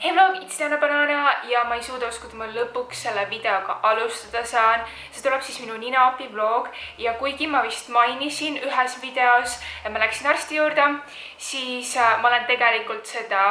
Hey vlog, it's Diana Banana ja ma ei suuda uskuda, ma lõpuks selle videoga alustada saan. See tuleb siis minu ninaapi vlog ja kuigi ma vist mainisin ühes videos, et ma läksin arsti juurde, siis ma olen tegelikult seda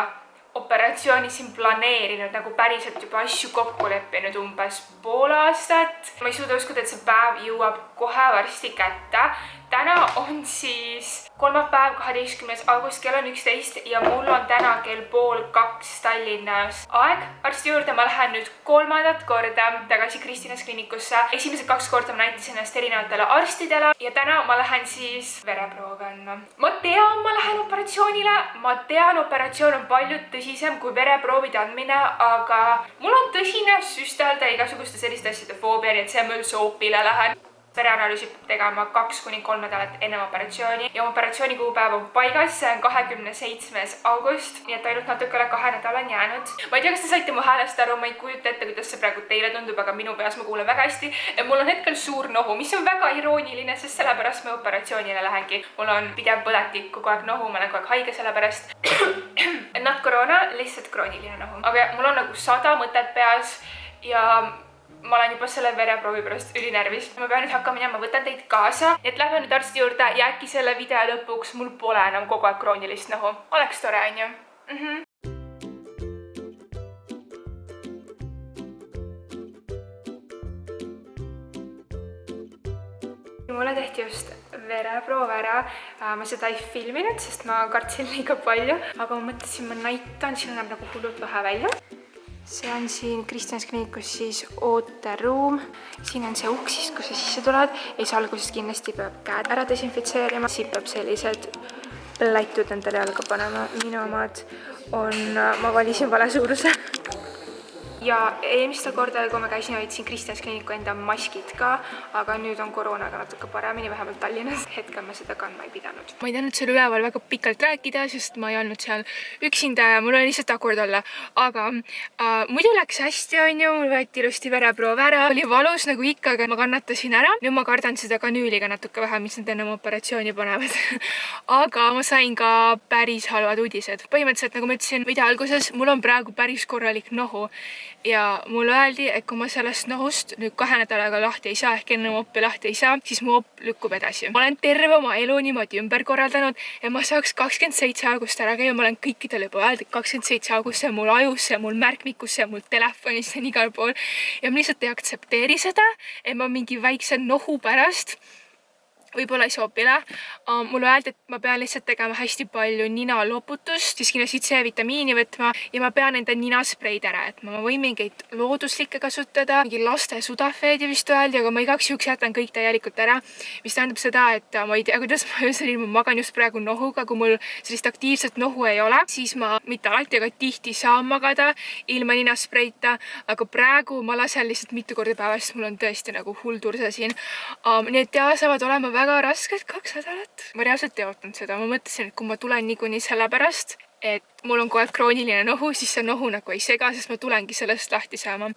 operatsiooni siin planeerinud nagu päriselt juba asju kokku leppinud umbes pool aastat. Ma ei suuda uskuda, et see päev jõuab kohe varsti kätte. Täna on siis kolmapäev 12. august, kell on 11 ja mul on täna kell 1:30 Tallinnas aeg arsti juurde. Ma lähen nüüd 3. korda tagasi Kristinas kliinikusse. Esimesed 2 korda ma näitasin ennast erinevatele arstidele ja täna ma lähen siis vereproove andma. Ma tean, ma lähen operatsioonile. Ma tean, operatsioon on palju tõsisem kui vereproovide andmine, aga mul on tõsine süstelda igasuguste selliste asjade foobia, nii et see ma üldse opile lähen. Vereanalüüsi peab tegema 2–3 nädalat enne operatsiooni ja operatsiooni kuupäev on paigas, see on 27. august, nii et ainult natuke üle 2 nädala on jäänud. Ma ei tea, kas te saite mu häälest aru, ma ei kujuta ette, kuidas see praegu teile tundub, aga minu peas ma kuulen väga hästi. Mul on hetkel suur nohu, mis on väga irooniline, sest sellepärast ma operatsioonile lähengi. Mul on pidev põletik, kogu aeg nohu, ma olen kogu aeg haige sellepärast. Not koroona, lihtsalt krooniline nohu. Aga mul on nagu 100 mõtet peas ja ma olen juba selle vereproovi pärast ülinärvis. Ma pean nüüd hakkama minema, võtan teid kaasa. Et lähme nüüd arsti juurde ja äkki selle video lõpuks mul pole enam kogu aeg kroonilist nohu. Oleks tore, on ju? Mulle tehti just vereproov ära. Ma seda ei filminud, sest ma kartsin liiga palju. Aga ma mõtlesin, ma näitan, siin näeb nagu hullult vähe välja. See on siin Kristinas kliinikus siis ooteruum. Siin on see uks siis, kus sa sisse tuled. Ja siis alguses kindlasti peab käed ära desinfitseerima. Siin peab sellised läitud endale jalga panema. Minu omad on, ma valisin vale suuruse. Ja eelmistel kordadel, kui ma käisin, hoidsin Kristinas kliiniku enda maskid ka, aga nüüd on koroonaga natuke paremini, vähemalt Tallinnas. Hetkel ma seda kandma ei pidanud. Ma ei teanud seal üleval väga pikalt rääkida, sest ma ei olnud seal üksinda ja mul oli lihtsalt akord olla. Aga muidu läks hästi, on ju, mul võeti ilusti vereproov ära. Oli valus nagu ikka, aga ma kannatasin ära. Nüüd ma kardan seda kanüüliga natuke vähe, mis nad enne operatsiooni panevad. Aga ma sain ka päris halvad uudised. Põhimõtteliselt, nagu ma ütlesin video alguses, mul on praegu päris korralik nohu. Ja mulle öeldi, et kui ma sellest nohust nüüd 2 nädalaga lahti ei saa, ehk enne oppi lahti ei saa, siis mu opp lükkub edasi. Ma olen terve oma elu niimoodi ümber korraldanud, et ma saaks 27. august ära käia. Ma olen kõikidele juba öelnud, et 27. august see on mul ajus, see on mul märkmikus, see on mul telefonis, see on igal pool. Ja ma lihtsalt ei aktsepteeri seda, et ma mingi väikse nohu pärast võib-olla ei sobile. Mulle öeldi, et ma pean lihtsalt tegema hästi palju ninaloputust, siis kindlasti C-vitamiini võtma ja ma pean enda ninaspreid ära jätma. Ma võin mingeid looduslikke kasutada, mingi laste sudafeedi vist öeldi, aga ma igaks juhuks jätan kõik täielikult ära. Mis tähendab seda, et ma ei tea, kuidas ma magan just praegu nohuga, kui mul sellist aktiivset nohu ei ole, siis ma mitte alati, aga tihti saan magada ilma ninaspreita, aga praegu ma lasen lihtsalt mitu korda päevas, mul on tõesti nagu hull tursa siin. Need saavad olema väga rasked 2 nädalat. Ma reaalselt ei ootanud seda. Ma mõtlesin, et kui ma tulen niikuinii sellepärast, et mul on kogu aeg krooniline nohu, siis see nohu nagu ei sega, sest ma tulengi sellest lahti saama.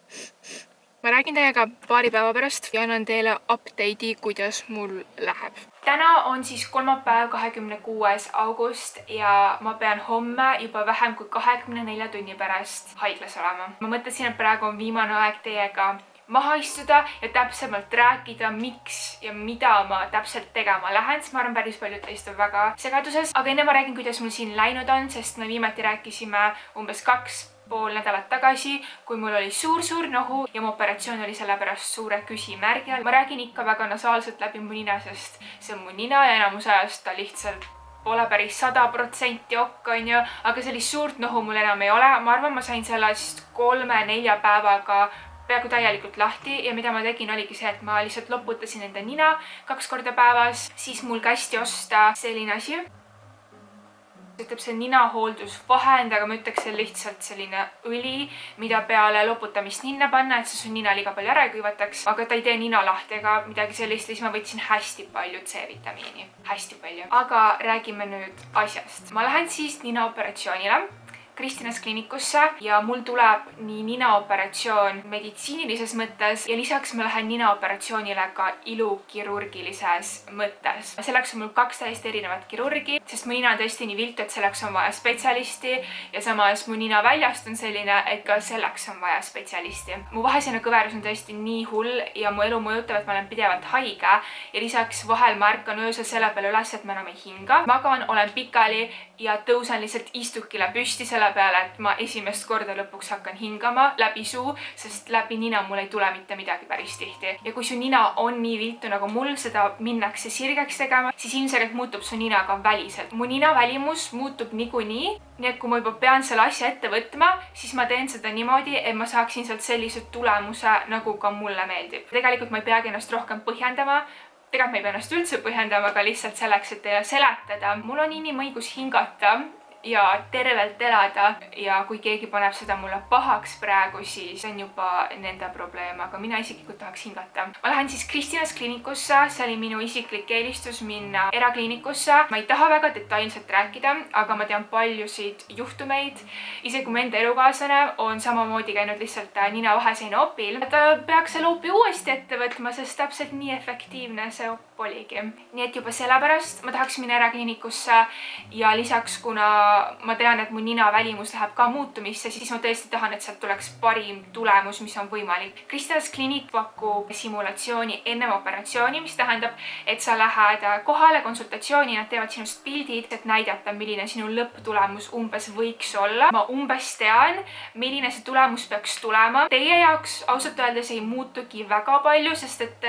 Ma räägin teiega paari päeva pärast ja annan teile update'i, kuidas mul läheb. Täna on siis kolmapäev 26. august ja ma pean homme juba vähem kui 24 tunni pärast haiglas olema. Ma mõtlesin, et praegu on viimane aeg teiega maha istuda ja täpsemalt rääkida, miks ja mida ma täpselt tegema lähen, sest ma arvan, päris paljud teist on väga segaduses. Aga enne ma räägin, kuidas mul siin läinud on, sest me viimati rääkisime umbes 2,5 nädalat tagasi, kui mul oli suur nohu ja mu operatsioon oli sellepärast suure küsimärgi all. Ma räägin ikka väga nasaalselt läbi mu nina, sest see on mu nina ja enamus ajast ta lihtsalt pole päris 100% okk, on ju, aga sellist suurt nohu mul enam ei ole. Ma arvan, ma sain sellest 3–4 päevaga peaaegu täielikult lahti ja mida ma tegin oligi see, et ma lihtsalt loputasin enda nina 2 korda päevas, siis mul kästi osta selline asi. Ütleb see ninahooldusvahend, aga ma ütleks, see lihtsalt selline õli, mida peale loputamist ninna panna, et see su nina liiga palju ära ei kuivataks, aga ta ei tee nina lahti ega midagi sellist, siis ma võtsin hästi palju C-vitamiini. Hästi palju. Aga räägime nüüd asjast. Ma lähen siis ninaoperatsioonile Kristinas kliinikusse ja mul tuleb nii ninaoperatsioon meditsiinilises mõttes ja lisaks ma lähen ninaoperatsioonile ka ilukirurgilises mõttes. Selleks on mul 2 täiesti erinevat kirurgi, sest mu nina on tõesti nii viltu, et selleks on vaja spetsialisti ja samas mu nina väljast on selline, et ka selleks on vaja spetsialisti. Mu vaheseinakõverus on tõesti nii hull ja mu elu mõjutab, et ma olen pidevalt haige ja lisaks vahel ma ärkan öösel selle peale üles, et ma enam ei hinga. Magan, olen pikali ja tõusen lihtsalt istukile püsti selle peale, et ma esimest korda lõpuks hakkan hingama läbi suu, sest läbi nina mul ei tule mitte midagi päris tihti. Ja kui su nina on nii viltu nagu mul, seda minnakse sirgeks tegema, siis ilmselgelt muutub su nina ka väliselt. Mu nina välimus muutub niikuinii, nii et kui ma juba pean selle asja ette võtma, siis ma teen seda niimoodi, et ma saaksin sealt sellise tulemuse, nagu ka mulle meeldib. Tegelikult ma ei peagi ennast rohkem põhjendama. Tegelikult ma ei pea ennast üldse põhjendama, aga lihtsalt selleks, et teile seletada. Mul on inimõigus hingata ja tervelt elada ja kui keegi paneb seda mulle pahaks praegu, siis see on juba nende probleem, aga mina isiklikult tahaks hingata. Ma lähen siis Kristinas kliinikusse, see oli minu isiklik eelistus minna erakliinikusse. Ma ei taha väga detailselt rääkida, aga ma tean paljusid juhtumeid. Isegi kui mu enda elukaaslane on samamoodi käinud lihtsalt nina vaheseina opil, ta peaks selle opi uuesti ette võtma, sest täpselt nii efektiivne see op oligi. Nii et juba sellepärast ma tahaks minna erakliinikusse ja lisaks, kuna ma tean, et mu nina välimus läheb ka muutumisse, siis ma tõesti tahan, et sealt tuleks parim tulemus, mis on võimalik. Kristinas kliinik pakub simulatsiooni ennem operatsiooni, mis tähendab, et sa lähed kohale konsultatsiooni, nad teevad sinust pildid, et näidata, milline sinu lõpptulemus umbes võiks olla. Ma umbes tean, milline see tulemus peaks tulema. Teie jaoks ausalt öeldes ei muutugi väga palju, sest et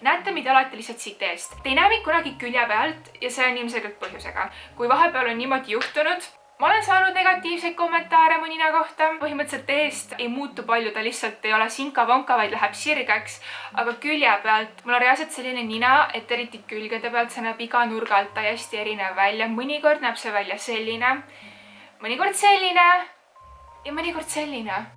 näete, mida alati lihtsalt siit eest. Te ei näe mind kunagi külje pealt ja see on ilmselgelt põhjusega. Kui vahepeal on niimoodi juhtunud, ma olen saanud negatiivseid kommentaare mu nina kohta. Põhimõtteliselt eest ei muutu palju, ta lihtsalt ei ole sinka-vonka, vaid läheb sirgeks. Aga külje pealt mul on reaalselt selline nina, et eriti külgede pealt see näeb iga nurga alt täiesti erinev välja. Mõnikord näeb see välja selline, mõnikord selline ja mõnikord selline.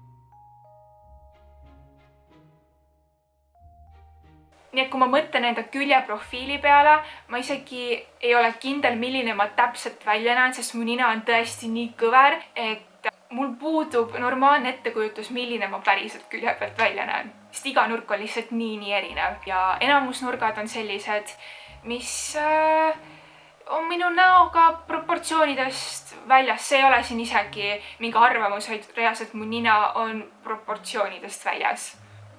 Nii et kui ma mõtlen enda küljeprofiili peale, ma isegi ei ole kindel, milline ma täpselt välja näen, sest mu nina on tõesti nii kõver, et mul puudub normaalne ettekujutus, milline ma päriselt külje pealt välja näen. Sest iga nurk on lihtsalt nii erinev ja enamus nurgad on sellised, mis on minu näoga proportsioonidest väljas. See ei ole siin isegi mingi arvamus, vaid reaalselt mu nina on proportsioonidest väljas.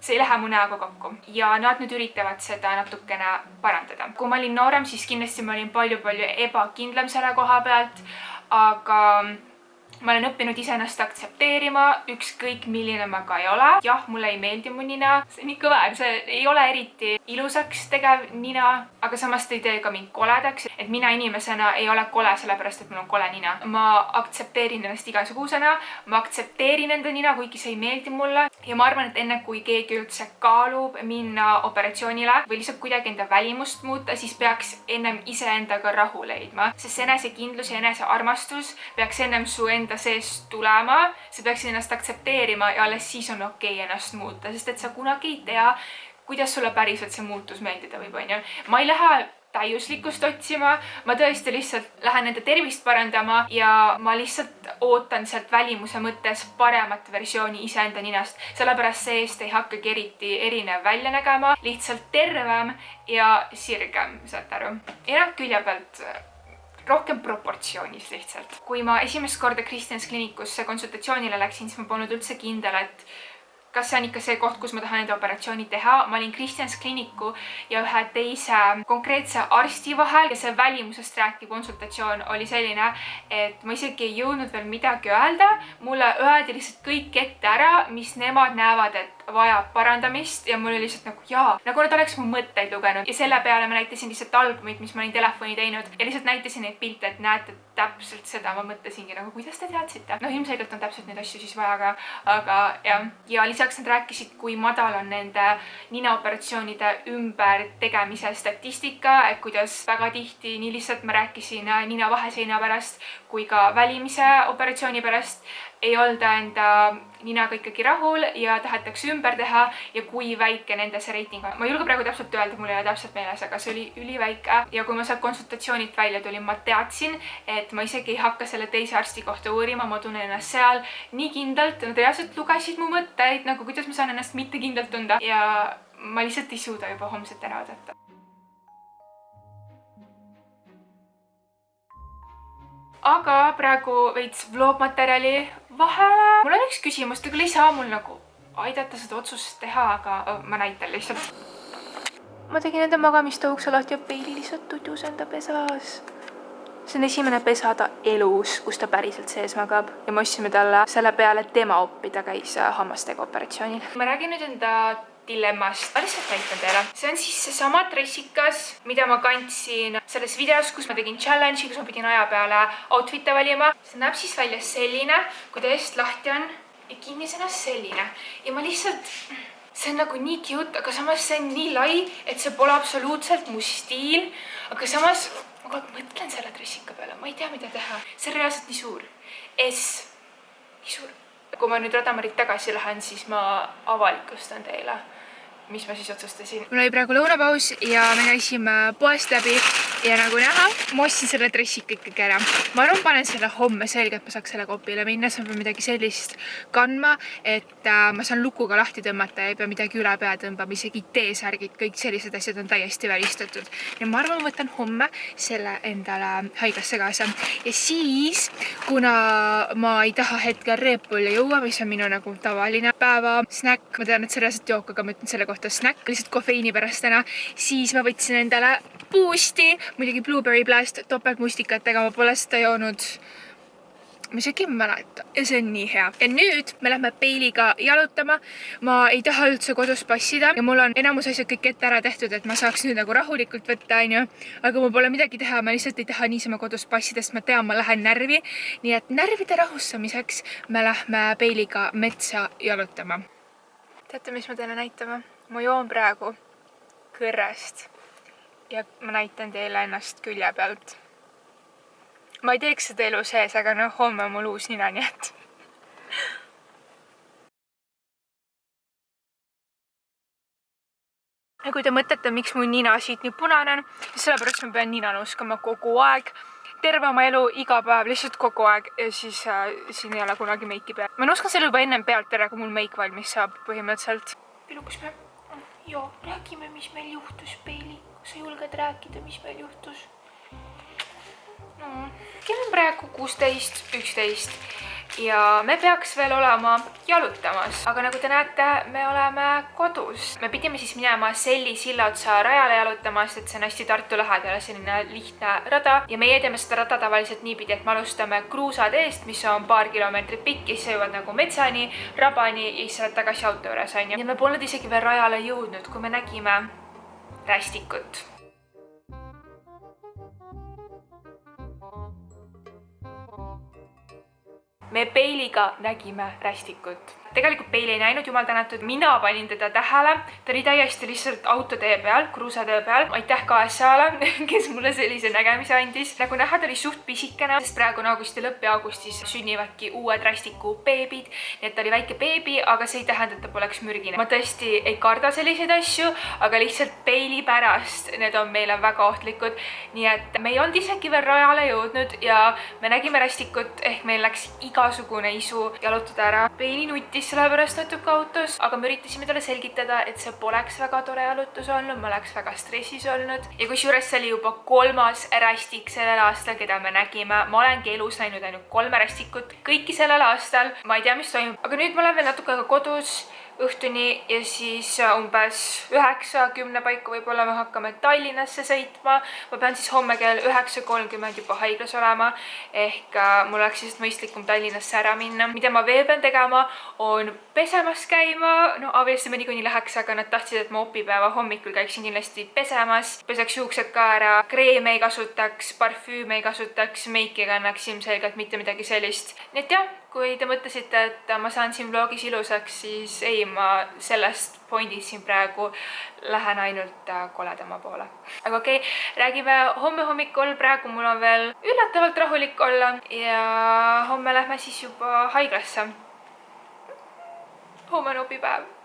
See ei lähe mu näoga kokku ja nad nüüd üritavad seda natukene parandada. Kui ma olin noorem, siis kindlasti ma olin palju ebakindlam selle koha pealt, aga ma olen õppinud iseennast aktsepteerima, ükskõik milline ma ka ei ole. Jah, mulle ei meeldi mu nina, see on nii kõver, see ei ole eriti ilusaks tegev nina, aga samas ta ei tee ka mind koledaks, et mina inimesena ei ole kole sellepärast, et mul on kole nina. Ma aktsepteerin ennast igasugusena, ma aktsepteerin enda nina, kuigi see ei meeldi mulle ja ma arvan, et enne kui keegi üldse kaalub minna operatsioonile või lihtsalt kuidagi enda välimust muuta, siis peaks ennem iseendaga rahu leidma, sest enesekindlus ja enesearmastus peaks ennem su enda seest tulema, sa peaksid ennast aktsepteerima ja alles siis on okei ennast muuta, sest et sa kunagi ei tea, kuidas sulle päriselt see muutus meeldida võib, onju. Ma ei lähe täiuslikkust otsima, ma tõesti lihtsalt lähen enda tervist parandama ja ma lihtsalt ootan sealt välimuse mõttes paremat versiooni iseenda ninast, sellepärast seest ei hakkagi eriti erinev välja nägema, lihtsalt tervem ja sirgem, saate aru. Ja külje pealt rohkem proportsioonis lihtsalt. Kui ma esimest korda Kristinas kliinikusse konsultatsioonile läksin, siis ma polnud üldse kindel, et kas see on ikka see koht, kus ma tahan enda operatsiooni teha. Ma olin Kristinas kliiniku ja ühe teise konkreetse arsti vahel ja see välimusest rääkiv konsultatsioon oli selline, et ma isegi ei jõudnud veel midagi öelda. Mulle öeldi lihtsalt kõik ette ära, mis nemad näevad, et vajab parandamist ja mul oli lihtsalt nagu jaa, nagu nad oleks mu mõtteid lugenud ja selle peale ma näitasin lihtsalt albumit, mis ma olin telefoni teinud ja lihtsalt näitasin neid pilte, et näete täpselt seda, ma mõtlesingi nagu, kuidas te teadsite? No ilmselgelt on täpselt neid asju siis vaja, aga jah. Ja lisaks nad rääkisid, kui madal on nende ninaoperatsioonide ümber tegemise statistika, et kuidas väga tihti nii lihtsalt ma rääkisin nina vaheseina pärast kui ka välimise operatsiooni pärast, ei olda enda ninaga ikkagi rahul ja tahetakse ümber teha ja kui väike nende see reiting on. Ma ei julge praegu täpselt öelda, mul ei ole täpselt meeles, aga see oli üliväike ja kui ma sealt konsultatsioonilt välja tulin, ma teadsin, et ma isegi ei hakka selle teise arsti kohta uurima, ma tunnen ennast seal nii kindlalt, nad reaalselt lugesid mu mõtteid, nagu kuidas ma saan ennast mitte kindlalt tunda ja ma lihtsalt ei suuda juba homset ära oodata. Aga praegu veits vlogmaterjali vahele. Mul on üks küsimus, te küll ei saa mul nagu aidata seda otsust teha, aga ma näitan lihtsalt. Ma tegin enda magamistõukse lahti ja peili lihtsalt tudjus enda pesas. See on esimene pesa ta elus, kus ta päriselt sees magab ja me ostsime talle selle peale tema oppi, ta käis hammastega operatsioonil. Ma räägin nüüd enda dilemmast. Ma lihtsalt näitan teile. See on siis seesama dressikas, mida ma kandsin selles videos, kus ma tegin challenge'i, kus ma pidin aja peale outfit'e valima. See näeb siis välja selline, kui ta eest lahti on ja kinnis ennast selline. Ja ma lihtsalt, see on nagu nii cute, aga samas see on nii lai, et see pole absoluutselt mu stiil. Aga samas ma kogu aeg mõtlen selle dressika peale. Ma ei tea, mida teha. See on reaalselt nii suur. Nii suur. Kui ma nüüd Radamarit tagasi lähen, siis ma avalikustan teile, mis ma siis otsustasin. Mul oli praegu lõunapaus ja me käisime poest läbi ja nagu näha, ma ostsin selle dressika ikkagi ära. Ma arvan, panen selle homme selge, et ma saaks selle kopile minna, siis ma pean midagi sellist kandma, et ma saan lukuga lahti tõmmata ja ei pea midagi üle pea tõmbama, isegi T-särgid, kõik sellised asjad on täiesti välistatud. Ja ma arvan, ma võtan homme selle endale haiglasse kaasa. Ja siis, kuna ma ei taha hetkel reepulle jõua, mis on minu nagu tavaline päeva snäkk, ma tean, et see reaalselt jook, aga ma ütlen selle kohta snäkk, lihtsalt kofeiini pärast täna, siis ma võtsin endale Boosti, muidugi Blueberry Blast topeltmustikatega, ma pole seda joonud, ma isegi ei mäleta ja see on nii hea. Ja nüüd me lähme Peiliga jalutama, ma ei taha üldse kodus passida ja mul on enamus asjad kõik ette ära tehtud, et ma saaks nüüd nagu rahulikult võtta, aga mul pole midagi teha, ma lihtsalt ei taha niisama kodus passida, sest ma tean, ma lähen närvi, nii et närvide rahustamiseks me lähme Peiliga metsa jalutama. Teate, mis ma teile näitama? Ma joon praegu kõrrest ja ma näitan teile ennast külje pealt. Ma ei teeks seda elu sees, aga homme on mul uus nina, nii et. Ja kui te mõtlete, miks mu nina siit nii punane on, siis sellepärast ma pean nina nuskama kogu aeg. Terve oma elu, iga päev, lihtsalt kogu aeg ja siis siin ei ole kunagi meiki peal. Ma nuskan selle juba ennem pealt ära, kui mul meik valmis saab põhimõtteliselt. Pilukas me... Joo, räägime, mis meil juhtus, Peili. Kas sa julged rääkida, mis meil juhtus? Kell on praegu 16:11 ja me peaks veel olema jalutamas. Aga nagu te näete, me oleme kodus. Me pidime siis minema Selli sillaotsa rajale jalutama, sest see on hästi Tartu lähedal selline lihtne rada. Ja meie teeme seda rada tavaliselt niipidi, et me alustame kruusateest, mis on paar kilomeetrit pikk, siis jõuavad nagu metsani, rabani ja siis oled tagasi auto juures. Ja me polnud isegi veel rajale jõudnud, kui me nägime rästikut. Me Peiliga nägime rästikut. Tegelikult Peili ei näinud, jumal tänatud, mina panin teda tähele. Ta oli täiesti lihtsalt autotee peal, kruusatee peal. Aitäh KSA-le, kes mulle sellise nägemise andis. Nagu näha, ta oli suht pisikene, sest praegu on augusti lõpp ja augustis sünnivadki uued rästiku beebid. Nii et ta oli väike beebi, aga see ei tähenda, et ta poleks mürgine. Ma tõesti ei karda selliseid asju, aga lihtsalt Peili pärast need on meile väga ohtlikud. Nii et me ei olnud isegi veel rajale jõudnud ja me nägime rästikut, ehk meil läks igasugune isu jalutada ära. Peili nutis sellepärast natuke autos, aga me üritasime talle selgitada, et see poleks väga tore jalutus olnud, ma oleks väga stressis olnud. Ja kusjuures see oli juba 3. rästik sellel aastal, keda me nägime. Ma olengi elus näinud ainult 3 rästikut, kõiki sellel aastal. Ma ei tea, mis toimub, aga nüüd ma olen veel natuke kodus õhtuni ja siis umbes 9-10 paiku võib-olla me hakkame Tallinnasse sõitma. Ma pean siis homme kell 9:30 juba haiglas olema, ehk mul oleks siis mõistlikum Tallinnasse ära minna. Mida ma veel pean tegema, on pesemas käima. No abiesse ma niikuinii läheks, aga nad tahtsid, et ma opipäeva hommikul käiksin kindlasti pesemas. Peseks juuksed ka ära, kreeme ei kasutaks, parfüüme ei kasutaks, meiki kannaks ilmselgelt mitte midagi sellist. Nii et jah, kui te mõtlesite, et ma saan siin vlogis ilusaks, siis ei, ma sellest pointist siin praegu lähen ainult koledama poole. Aga okei, räägime homme hommikul, praegu mul on veel üllatavalt rahulik olla ja homme lähme siis juba haiglasse. Homme on opipäev.